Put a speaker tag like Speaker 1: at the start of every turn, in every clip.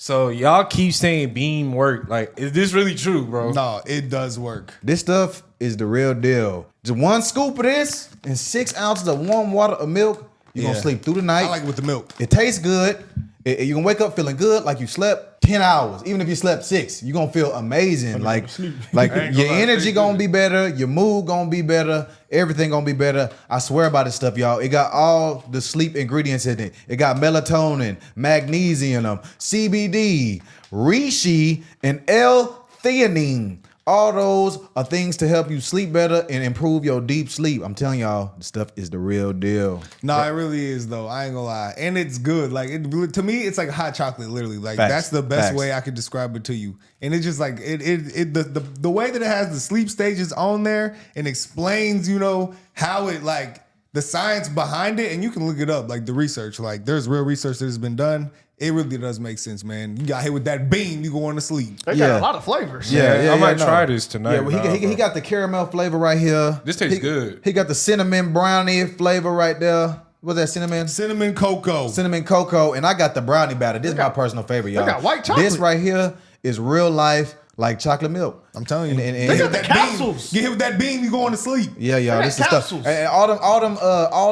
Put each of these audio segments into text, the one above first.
Speaker 1: So y'all keep saying beam work. Like, is this really true, bro?
Speaker 2: No, it does work.
Speaker 3: This stuff is the real deal. Just one scoop of this and 6 ounces of warm water or milk. You're going to sleep through the night.
Speaker 2: I like it with the milk.
Speaker 3: It tastes good. You're going to wake up feeling good like you slept 10 hours. Even if you slept 6, you're going to feel amazing. Like your energy going to be better. Your mood going to be better. Everything going to be better. I swear by this stuff, y'all. It got all the sleep ingredients in it. It got melatonin, magnesium, CBD, reishi, and L-theanine. All those are things to help you sleep better and improve your deep sleep. I'm telling y'all, this stuff is the real deal.
Speaker 2: No, it really is though. I ain't gonna lie, and it's good. Like to me, it's like hot chocolate. Literally, like that's the best way I could describe it to you. And it's just like the way that it has the sleep stages on there and explains, how it like the science behind it, and you can look it up, like the research. Like there's real research that has been done. It really does make sense, man. You got hit with that bean, you going to sleep.
Speaker 4: They got a lot of flavors.
Speaker 1: I might try this tonight.
Speaker 3: Yeah, well, he got the caramel flavor right here.
Speaker 1: This tastes good.
Speaker 3: He got the cinnamon brownie flavor right there. What's that, cinnamon?
Speaker 2: Cinnamon cocoa.
Speaker 3: Cinnamon cocoa. And I got the brownie batter. This is my personal favorite, y'all.
Speaker 4: They got white chocolate.
Speaker 3: This right here is real life, like chocolate milk.
Speaker 2: I'm telling you.
Speaker 3: And
Speaker 4: they got the capsules.
Speaker 2: Get hit with that bean, you going to sleep.
Speaker 3: Yeah, y'all. This is stuff. And all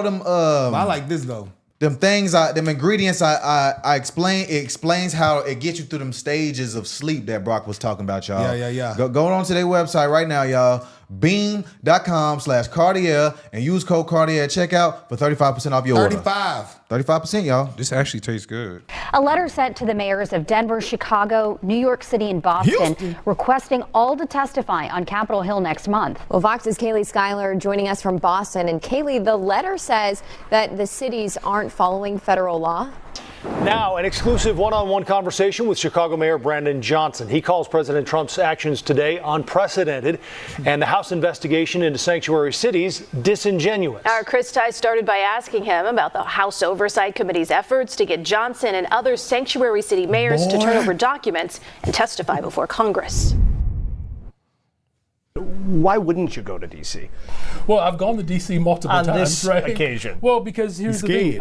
Speaker 3: them.
Speaker 2: I like this though.
Speaker 3: Them things, them ingredients I explain, it explains how it gets you through them stages of sleep that Brock was talking about, y'all.
Speaker 2: Yeah.
Speaker 3: Go on to their website right now, y'all. Beam.com/Cartier and use code Cartier at checkout for 35% off your order. 35%, y'all.
Speaker 1: This actually tastes good.
Speaker 5: A letter sent to the mayors of Denver, Chicago, New York City, and Boston requesting all to testify on Capitol Hill next month.
Speaker 6: Well, Vox's Kaylee Schuyler joining us from Boston. And Kaylee, the letter says that the cities aren't following federal law.
Speaker 7: Now, an exclusive one-on-one conversation with Chicago Mayor Brandon Johnson. He calls President Trump's actions today unprecedented and the House investigation into sanctuary cities disingenuous.
Speaker 8: Our Chris Ty started by asking him about the House Oversight Committee's efforts to get Johnson and other sanctuary city mayors to turn over documents and testify before Congress.
Speaker 7: Why wouldn't you go to D.C.?
Speaker 9: Well, I've gone to D.C. multiple times.
Speaker 7: On this
Speaker 9: right?
Speaker 7: occasion.
Speaker 9: Well, because here's the thing.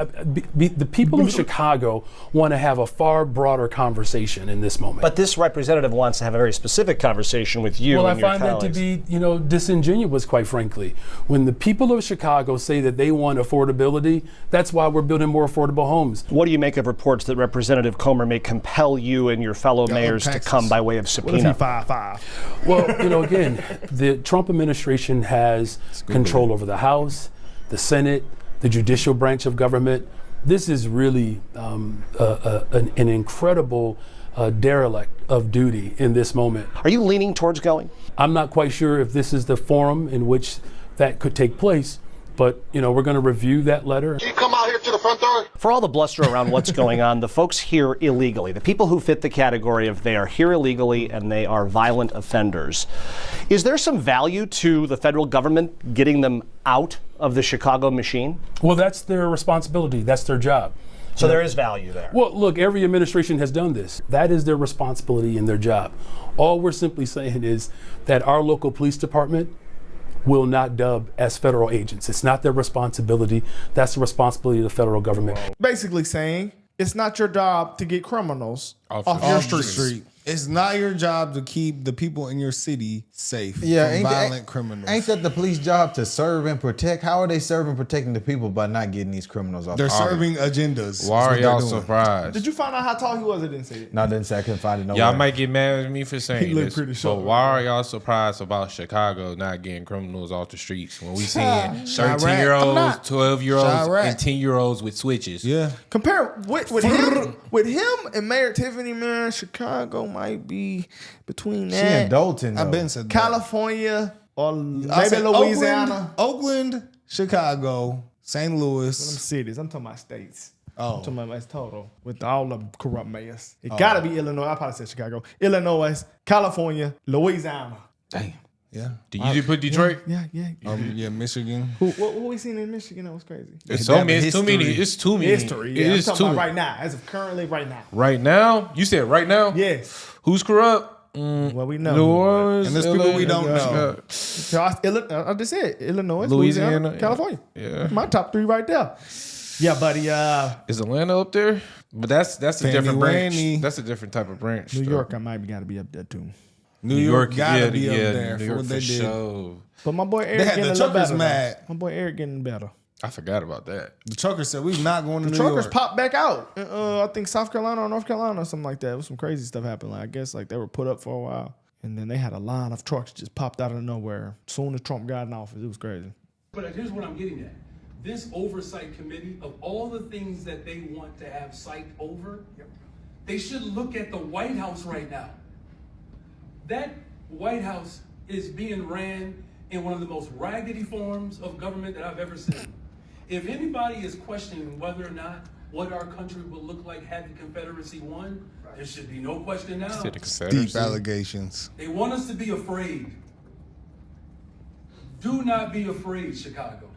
Speaker 9: The people of Chicago want to have a far broader conversation in this moment.
Speaker 7: But this representative wants to have a very specific conversation with you and your colleagues.
Speaker 9: Well, I find that to be, disingenuous, quite frankly. When the people of Chicago say that they want affordability, that's why we're building more affordable homes.
Speaker 7: What do you make of reports that Representative Comer may compel you and your fellow mayors to come by way of subpoena?
Speaker 9: Well, again, the Trump administration has control over the House, the Senate, the judicial branch of government. This is really an incredible derelict of duty in this moment.
Speaker 7: Are you leaning towards going?
Speaker 9: I'm not quite sure if this is the forum in which that could take place. But, we're going to review that letter.
Speaker 10: Can you come out here to the front door?
Speaker 7: For all the bluster around what's going on, the folks here illegally, the people who fit the category of they are here illegally and they are violent offenders, is there some value to the federal government getting them out of the Chicago machine?
Speaker 9: Well, that's their responsibility. That's their job.
Speaker 7: So there is value there.
Speaker 9: Well, look, every administration has done this. That is their responsibility and their job. All we're simply saying is that our local police department will not dub as federal agents. It's not their responsibility. That's the responsibility of the federal government.
Speaker 4: Basically saying it's not your job to get criminals off your street.
Speaker 2: It's not your job to keep the people in your city safe from violent criminals.
Speaker 3: Ain't that the police job to serve and protect? How are they serving and protecting the people by not getting these criminals off?
Speaker 2: They're serving agendas.
Speaker 1: Why are y'all surprised?
Speaker 4: Did you find out how tall he was? I didn't say it.
Speaker 3: No, I didn't say. I couldn't find it nowhere.
Speaker 1: Y'all might get mad at me for saying
Speaker 4: He looked
Speaker 1: this,
Speaker 4: pretty
Speaker 1: but
Speaker 4: short.
Speaker 1: why are y'all surprised about Chicago not getting criminals off the streets when we seeing 13-year-olds, 12-year-olds, and 10-year-olds with switches?
Speaker 2: Yeah.
Speaker 4: Compare with him and Mayor Tiffany, man, Chicago might be between that.
Speaker 3: She in Dalton, though.
Speaker 2: I've been said that.
Speaker 4: California or maybe
Speaker 2: said
Speaker 4: Louisiana.
Speaker 2: Oakland, Chicago, St. Louis.
Speaker 4: Them cities. I'm talking about states.
Speaker 2: Oh.
Speaker 4: I'm talking about that's total with all the corrupt mayors. It gotta be Illinois. I probably said Chicago. Illinois, California, Louisiana.
Speaker 3: Damn.
Speaker 2: Yeah.
Speaker 1: Did you just put Detroit?
Speaker 2: Yeah, Michigan.
Speaker 4: What we seen in Michigan that was crazy?
Speaker 1: It's too many. It's too many.
Speaker 4: History. Yeah,
Speaker 1: It
Speaker 4: I'm
Speaker 1: is
Speaker 4: talking
Speaker 1: too
Speaker 4: about
Speaker 1: many.
Speaker 4: right now, as of currently right now.
Speaker 1: Right now? You said right now?
Speaker 4: Yes.
Speaker 1: Who's corrupt?
Speaker 4: Well, we know.
Speaker 1: New Orleans,
Speaker 2: And there's people we don't know.
Speaker 4: So I just said Illinois,
Speaker 1: Louisiana,
Speaker 4: California.
Speaker 1: Yeah.
Speaker 4: My top three right there. Yeah, buddy.
Speaker 1: Is Atlanta up there? But that's a
Speaker 2: Fanny
Speaker 1: different branch.
Speaker 2: Wanny.
Speaker 1: That's a different type of branch.
Speaker 4: New
Speaker 1: though.
Speaker 4: York, I might got to be up there too.
Speaker 2: New York gotta
Speaker 1: yeah,
Speaker 2: be
Speaker 1: yeah,
Speaker 2: up there
Speaker 1: New
Speaker 2: for
Speaker 1: York
Speaker 2: what they
Speaker 1: for
Speaker 2: did.
Speaker 1: sure.
Speaker 4: But my boy
Speaker 2: They
Speaker 4: Eric
Speaker 2: had
Speaker 4: getting
Speaker 2: the
Speaker 4: a little
Speaker 2: truckers
Speaker 4: better.
Speaker 2: mad.
Speaker 4: My boy Eric getting better.
Speaker 1: I forgot about that.
Speaker 2: The trucker said we're not going to
Speaker 4: The
Speaker 2: New
Speaker 4: truckers
Speaker 2: York.
Speaker 4: popped back out. I think South Carolina or North Carolina or something like that. It was some crazy stuff happened. Like, I guess like they were put up for a while, and then they had a line of trucks just popped out of nowhere. As soon as Trump got in office, it was crazy.
Speaker 9: But here's what I'm getting at. This oversight committee, of all the things that they want to have sight over, they should look at the White House right now. That White House is being ran in one of the most raggedy forms of government that I've ever seen. If anybody is questioning whether or not what our country would look like had the Confederacy won, there should be no question now.
Speaker 2: Deep allegations.
Speaker 9: They want us to be afraid. Do not be afraid, Chicago.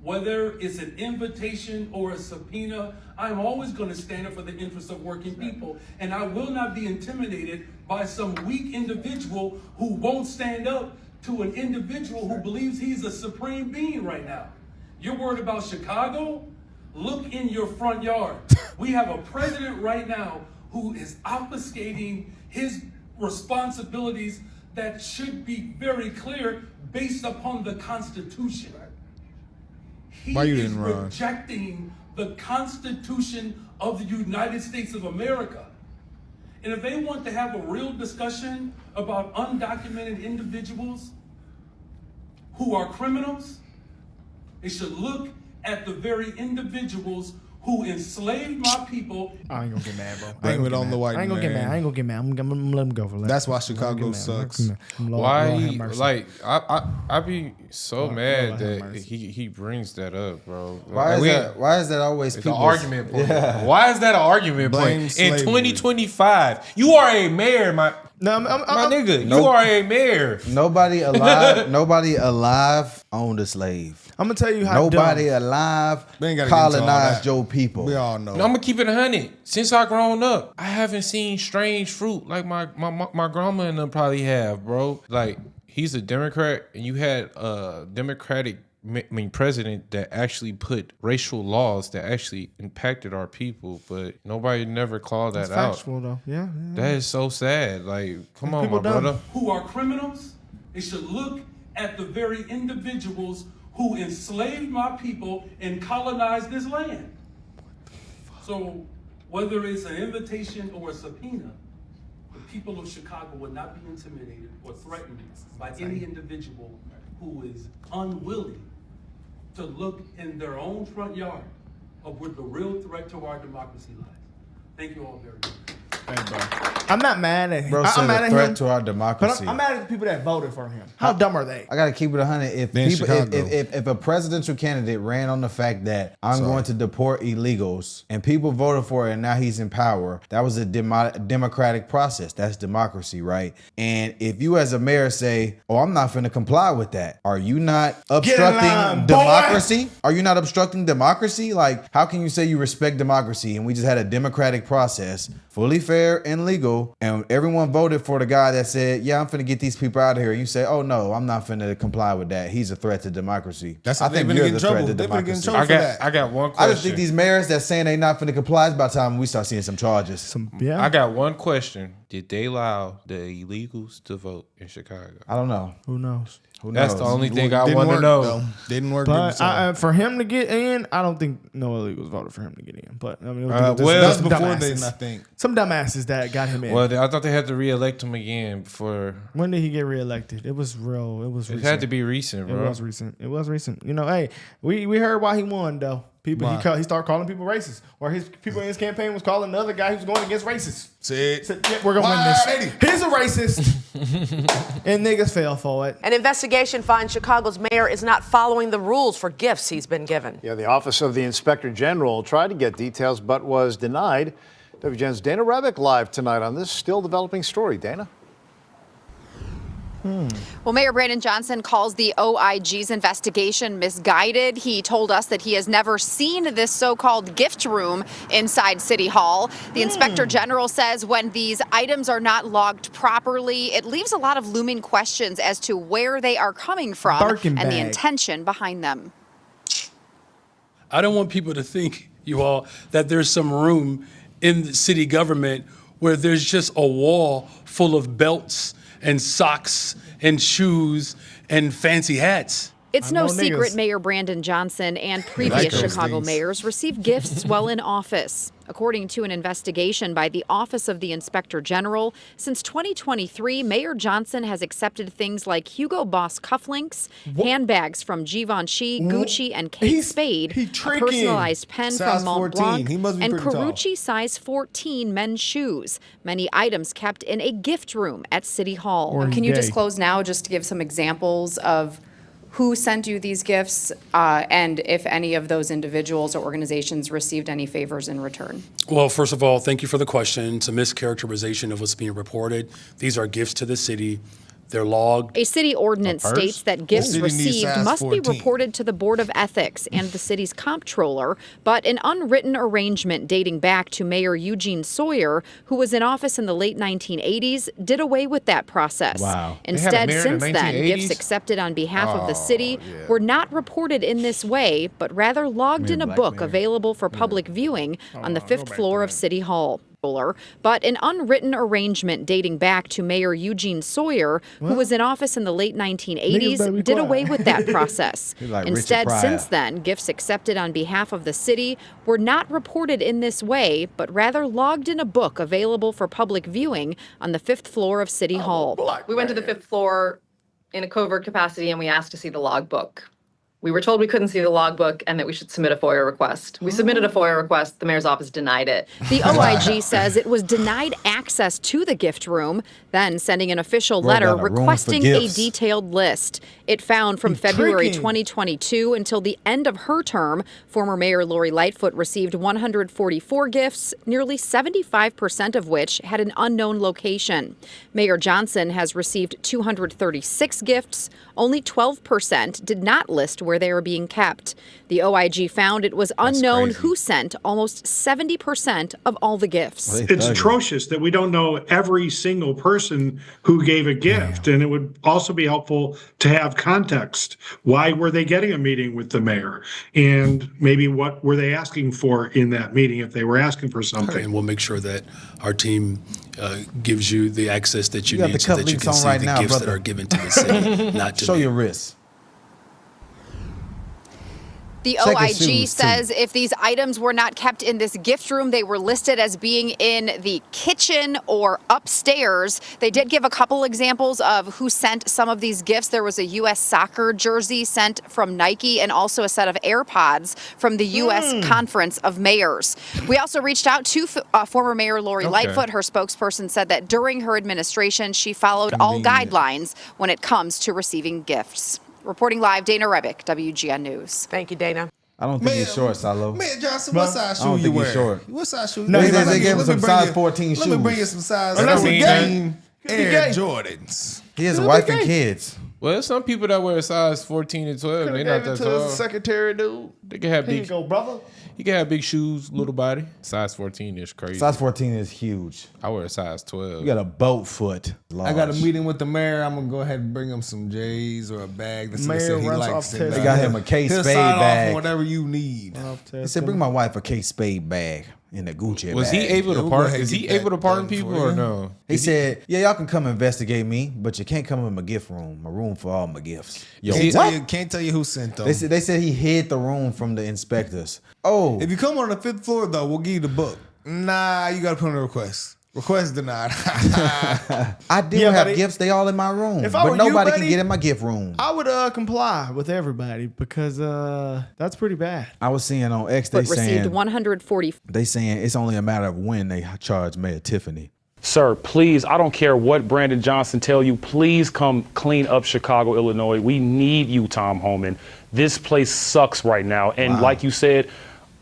Speaker 9: Whether it's an invitation or a subpoena, I'm always going to stand up for the interests of working people. And I will not be intimidated by some weak individual who won't stand up to an individual who believes he's a supreme being right now. You're worried about Chicago? Look in your front yard. We have a president right now who is obfuscating his responsibilities that should be very clear based upon the Constitution. He
Speaker 2: Why you
Speaker 9: is
Speaker 2: didn't run?
Speaker 9: rejecting the Constitution of the United States of America. And if they want to have a real discussion about undocumented individuals who are criminals, they should look at the very individuals who enslaved my people.
Speaker 4: I ain't gonna get mad, bro.
Speaker 2: Blame it on the white
Speaker 4: I ain't gonna get
Speaker 2: man.
Speaker 4: mad. I ain't gonna get mad. I'm gonna let him go for that.
Speaker 2: That's why Chicago sucks.
Speaker 1: Why? Like I be so mad that he brings that up, bro.
Speaker 3: Why is that always
Speaker 1: it's an
Speaker 3: people's
Speaker 1: argument point?
Speaker 3: Yeah.
Speaker 1: Why is that an argument
Speaker 2: Blame
Speaker 1: point?
Speaker 2: slavery.
Speaker 1: In 2025, you are a mayor, my nigga. You are a mayor.
Speaker 3: Nobody alive owned a slave.
Speaker 4: I'm gonna tell you how
Speaker 3: Nobody
Speaker 4: dumb.
Speaker 3: alive
Speaker 2: We ain't gotta get into all
Speaker 3: colonized
Speaker 2: that.
Speaker 3: your people.
Speaker 2: We all know.
Speaker 1: I'm gonna keep it 100. Since I grown up, I haven't seen strange fruit like my grandma and them probably have, bro. Like, he's a Democrat, and you had a Democratic president that actually put racial laws that actually impacted our people, but nobody never called that
Speaker 4: That's
Speaker 1: out.
Speaker 4: factual though. Yeah.
Speaker 1: That is so sad. Like, come on,
Speaker 4: people
Speaker 1: my
Speaker 4: dumb.
Speaker 1: brother.
Speaker 9: Who are criminals, they should look at the very individuals who enslaved my people and colonized this land. So whether it's an invitation or a subpoena, the people of Chicago would not be intimidated or threatened by any individual who is unwilling to look in their own front yard of where the real threat to our democracy lies. Thank you all very much.
Speaker 4: Hey, bro. I'm not mad at him.
Speaker 3: Bro
Speaker 4: I'm
Speaker 3: said
Speaker 4: mad
Speaker 3: a
Speaker 4: at
Speaker 3: threat
Speaker 4: him.
Speaker 3: to our
Speaker 4: But
Speaker 3: democracy.
Speaker 4: I'm mad at the people that voted for him. How dumb are they?
Speaker 3: I gotta keep it 100. If a presidential candidate ran on the fact that I'm going to deport illegals and people voted for it and now he's in power, that was a democratic process. That's democracy, right? And if you as a mayor say, "Oh, I'm not finna comply with that," are you not obstructing
Speaker 4: line,
Speaker 3: democracy? Are you not obstructing democracy? Like, how can you say you respect democracy and we just had a democratic process, fully fair and legal, and everyone voted for the guy that said, "Yeah, I'm finna get these people out of here." You say, "Oh no, I'm not finna comply with that. He's a threat to democracy." I think you're the threat to democracy.
Speaker 1: I got one question.
Speaker 3: I just think these mayors that saying they not finna comply, by the time we start seeing some charges.
Speaker 1: I got one question. Did they allow the illegals to vote in Chicago?
Speaker 3: I don't know.
Speaker 4: Who knows?
Speaker 1: That's the only thing I
Speaker 2: Didn't
Speaker 1: want to
Speaker 2: work,
Speaker 1: know.
Speaker 2: though. Didn't work.
Speaker 4: But for him to get in, I don't think no illegals voted for him to get in. But I mean,
Speaker 1: well,
Speaker 2: that's
Speaker 4: some
Speaker 2: before
Speaker 4: dumbasses.
Speaker 2: then, I think.
Speaker 4: Some dumbasses that got him in.
Speaker 1: Well, I thought they had to re-elect him again before.
Speaker 4: When did he get reelected? It was real. It was.
Speaker 1: It
Speaker 4: recent.
Speaker 1: had to be recent, bro.
Speaker 4: It was recent. It was recent. You know, hey, we heard why he won though. People he started calling people racist, or his people in his campaign was calling the other guy who was going against racist.
Speaker 2: Said,
Speaker 4: Yeah, we're gonna win this. He's a racist, and niggas fell for it.
Speaker 10: An investigation finds Chicago's mayor is not following the rules for gifts he's been given.
Speaker 11: Yeah, the Office of the Inspector General tried to get details but was denied. WGN's Dana Rebick live tonight on this still developing story. Dana?
Speaker 12: Well, Mayor Brandon Johnson calls the OIG's investigation misguided. He told us that he has never seen this so-called gift room inside City Hall. The Inspector General says when these items are not logged properly, it leaves a lot of looming questions as to where they are coming from
Speaker 4: Birkin
Speaker 12: and the
Speaker 4: bag.
Speaker 12: intention behind them.
Speaker 9: I don't want people to think, you all, that there's some room in the city government where there's just a wall full of belts and socks and shoes and fancy hats.
Speaker 12: It's no secret Mayor Brandon Johnson and previous Chicago mayors received gifts while in office. According to an investigation by the Office of the Inspector General, since 2023, Mayor Johnson has accepted things like Hugo Boss cufflinks, handbags from Givenchy, Gucci, and Kate Spade, a personalized pen
Speaker 2: size
Speaker 12: from Mont
Speaker 2: 14. He
Speaker 12: Blanc,
Speaker 2: must be
Speaker 12: and
Speaker 2: pretty tall.
Speaker 12: Carucci size 14 men's shoes. Many items kept in a gift room at City Hall.
Speaker 13: Can you disclose now, just to give some examples of who sent you these gifts, and if any of those individuals or organizations received any favors in return?
Speaker 9: Well, first of all, thank you for the question. It's a mischaracterization of what's being reported. These are gifts to the city. They're logged.
Speaker 12: A city ordinance states that gifts received must be reported to the Board of Ethics and the city's comptroller, but an unwritten arrangement dating back to Mayor Eugene Sawyer, who was in office in the late 1980s, did away with that process.
Speaker 3: Wow.
Speaker 12: Instead, since then, gifts accepted on behalf of the city were not reported in this way, but rather logged in a book available for public viewing on the 5th floor of City Hall. But an unwritten arrangement dating back to Mayor Eugene Sawyer, who was in office in the late 1980s, did away with that process. Instead, since then, gifts accepted on behalf of the city were not reported in this way, but rather logged in a book available for public viewing on the 5th floor of City Hall.
Speaker 14: We went to the 5th floor in a covert capacity and we asked to see the logbook. We were told we couldn't see the logbook and that we should submit a FOIA request. We submitted a FOIA request. The mayor's office denied it.
Speaker 12: The OIG says it was denied access to the gift room, then sending an official letter requesting a detailed list. It found from February 2022 until the end of her term, former Mayor Lori Lightfoot received 144 gifts, nearly 75% of which had an unknown location. Mayor Johnson has received 236 gifts. Only 12% did not list where they were being kept. The OIG found it was unknown who sent almost 70% of all the gifts.
Speaker 15: It's atrocious that we don't know every single person who gave a gift. And it would also be helpful to have context. Why were they getting a meeting with the mayor? And maybe what were they asking for in that meeting if they were asking for something?
Speaker 9: And we'll make sure that our team gives you the access that you
Speaker 3: got
Speaker 9: need
Speaker 3: the
Speaker 9: so that you can see
Speaker 3: right
Speaker 9: the
Speaker 3: now,
Speaker 9: gifts
Speaker 3: brother.
Speaker 9: that are given to the city, not to
Speaker 3: Show
Speaker 9: me.
Speaker 3: your wrist.
Speaker 12: The
Speaker 3: Check your
Speaker 12: OIG
Speaker 3: shoes,
Speaker 12: says if these items were not kept in this gift room, they were listed as being in the kitchen or upstairs. They did give a couple examples of who sent some of these gifts. There was a U.S. soccer jersey sent from Nike and also a set of AirPods from the U.S. Conference of Mayors. We also reached out to former Mayor Lori Lightfoot. Her spokesperson said that during her administration, she followed all guidelines when it comes to receiving gifts. Reporting live, Dana Rebick, WGN News.
Speaker 10: Thank you, Dana.
Speaker 3: I don't think he's short, Salo.
Speaker 2: Man, Johnson, what size shoe
Speaker 3: I don't
Speaker 2: you
Speaker 3: think he's
Speaker 2: wear?
Speaker 3: short.
Speaker 2: What size shoes?
Speaker 3: No, they gave him some size 14 shoes.
Speaker 2: Let me bring you some size
Speaker 1: Unless he gay.
Speaker 2: 14 Air Jordans.
Speaker 3: He has a wife and kids.
Speaker 1: Well, there's some people that wear size 14 and 12. They're not that tall.
Speaker 4: Secretary dude.
Speaker 1: They can have
Speaker 4: Here you
Speaker 1: big.
Speaker 4: go, brother.
Speaker 1: You can have big shoes, little body. Size 14 is crazy.
Speaker 3: Size 14 is huge.
Speaker 1: I wear a size 12.
Speaker 3: You got a boat foot.
Speaker 2: I got a meeting with the mayor. I'm gonna go ahead and bring him some J's or a bag. That's what he
Speaker 4: Mayor
Speaker 2: said he
Speaker 4: runs
Speaker 2: likes.
Speaker 4: off
Speaker 2: And,
Speaker 3: They got him a Kate
Speaker 2: he'll
Speaker 3: Spade
Speaker 2: sign off
Speaker 3: bag.
Speaker 2: on whatever you need.
Speaker 3: He said, bring my wife a Kate Spade bag in the Gucci
Speaker 1: Was
Speaker 3: bag.
Speaker 1: he able
Speaker 2: Yeah,
Speaker 1: to
Speaker 2: we'll
Speaker 1: part?
Speaker 2: go ahead
Speaker 1: Is
Speaker 2: and
Speaker 1: he
Speaker 2: get
Speaker 1: able to
Speaker 2: that
Speaker 1: pardon
Speaker 2: done
Speaker 1: people
Speaker 2: for
Speaker 1: or
Speaker 2: you.
Speaker 1: no?
Speaker 3: He said, yeah, y'all can come investigate me, but you can't come in my gift room, my room for all my gifts. Yo,
Speaker 2: Can't tell you who sent them.
Speaker 3: They said he hid the room from the inspectors. Oh.
Speaker 2: If you come on the 5th floor, though, we'll give you the book. Nah, you gotta put in a request. Request denied.
Speaker 3: I do have gifts. They all in my room.
Speaker 4: If I
Speaker 3: But
Speaker 4: were you,
Speaker 3: nobody
Speaker 4: buddy,
Speaker 3: can get in my gift room.
Speaker 4: I would comply with everybody because that's pretty bad.
Speaker 3: I was seeing on X,
Speaker 12: But received 140.
Speaker 3: they saying it's only a matter of when they charge Mayor Tiffany.
Speaker 16: Sir, please, I don't care what Brandon Johnson tell you, please come clean up Chicago, Illinois. We need you, Tom Homan. This place sucks right now. And like you said,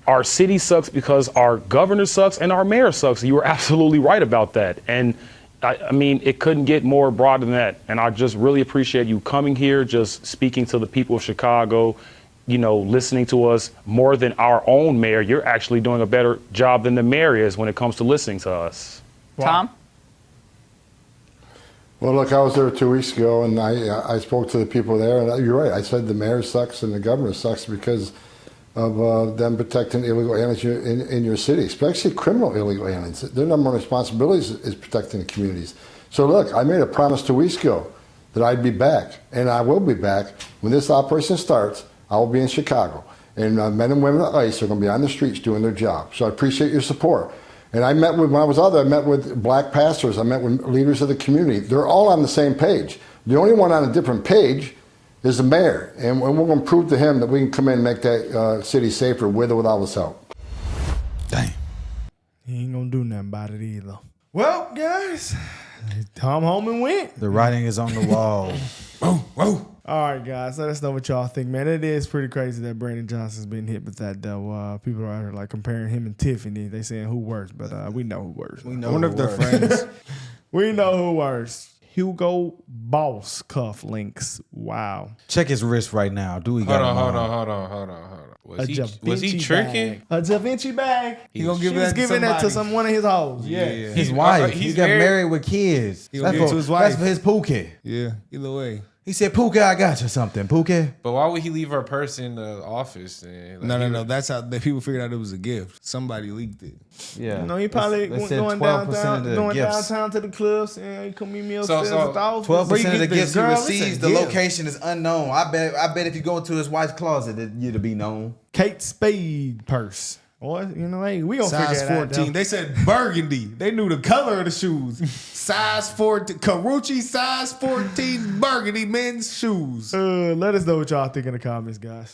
Speaker 16: our city sucks because our governor sucks and our mayor sucks. You were absolutely right about that. And I mean, it couldn't get more broad than that. And I just really appreciate you coming here, just speaking to the people of Chicago, you know, listening to us more than our own mayor. You're actually doing a better job than the mayor is when it comes to listening to us.
Speaker 17: Tom?
Speaker 18: Well, look, I was there 2 weeks ago, and I spoke to the people there, and you're right. I said the mayor sucks and the governor sucks because of them protecting illegal aliens in your city, especially criminal illegal aliens. Their number one responsibility is protecting the communities. So look, I made a promise 2 weeks ago that I'd be back, and I will be back. When this operation starts, I will be in Chicago. And men and women at ICE are going to be on the streets doing their job. So I appreciate your support. And when I was out there, I met with black pastors. I met with leaders of the community. They're all on the same page. The only one on a different page is the mayor. And we're going to prove to him that we can come in and make that city safer with or without his help.
Speaker 3: Dang.
Speaker 4: He ain't going to do nothing about it either. Well, guys, Tom Holman went.
Speaker 3: The writing is on the wall.
Speaker 4: Whoa. All right, guys, let us know what y'all think, man. It is pretty crazy that Brandon Johnson's been hit with that, though. People are out here, like, comparing him and Tiffany. They saying who worse, but we know who worse.
Speaker 3: We know
Speaker 2: I wonder if they're friends.
Speaker 4: We know who worse. Hugo Boss cuff links. Wow.
Speaker 3: Check his wrist right now. Do we got
Speaker 1: Hold on. Was he tricking?
Speaker 4: A Da Vinci bag.
Speaker 2: He gonna
Speaker 4: She
Speaker 2: give
Speaker 4: was
Speaker 2: that to
Speaker 4: giving that to
Speaker 2: somebody.
Speaker 4: one of his hoes.
Speaker 2: Yeah.
Speaker 3: his wife? He got married with kids.
Speaker 2: He gonna give it to his wife.
Speaker 3: That's for his Pookie.
Speaker 2: Yeah, either way.
Speaker 3: He said, Pookie, I got you something. Pookie.
Speaker 1: But why would he leave her purse in the office? Then? Like,
Speaker 2: No. That's how people figured out it was a gift. Somebody leaked it.
Speaker 3: Yeah.
Speaker 4: You know, he probably went going downtown to the clubs and he come meet me upstairs at the office.
Speaker 3: 12% of the gifts he
Speaker 4: Girl, it's a
Speaker 3: receives, the
Speaker 4: gift.
Speaker 3: location is unknown. I bet if you go into his wife's closet, it'd be known.
Speaker 4: Kate Spade purse. Or, you know, hey, we gonna
Speaker 2: Size
Speaker 4: figure it out.
Speaker 2: 14. They said burgundy. They knew the color of the shoes. Size 14. Carucci size 14 burgundy men's shoes.
Speaker 4: Let us know what y'all think in the comments, guys.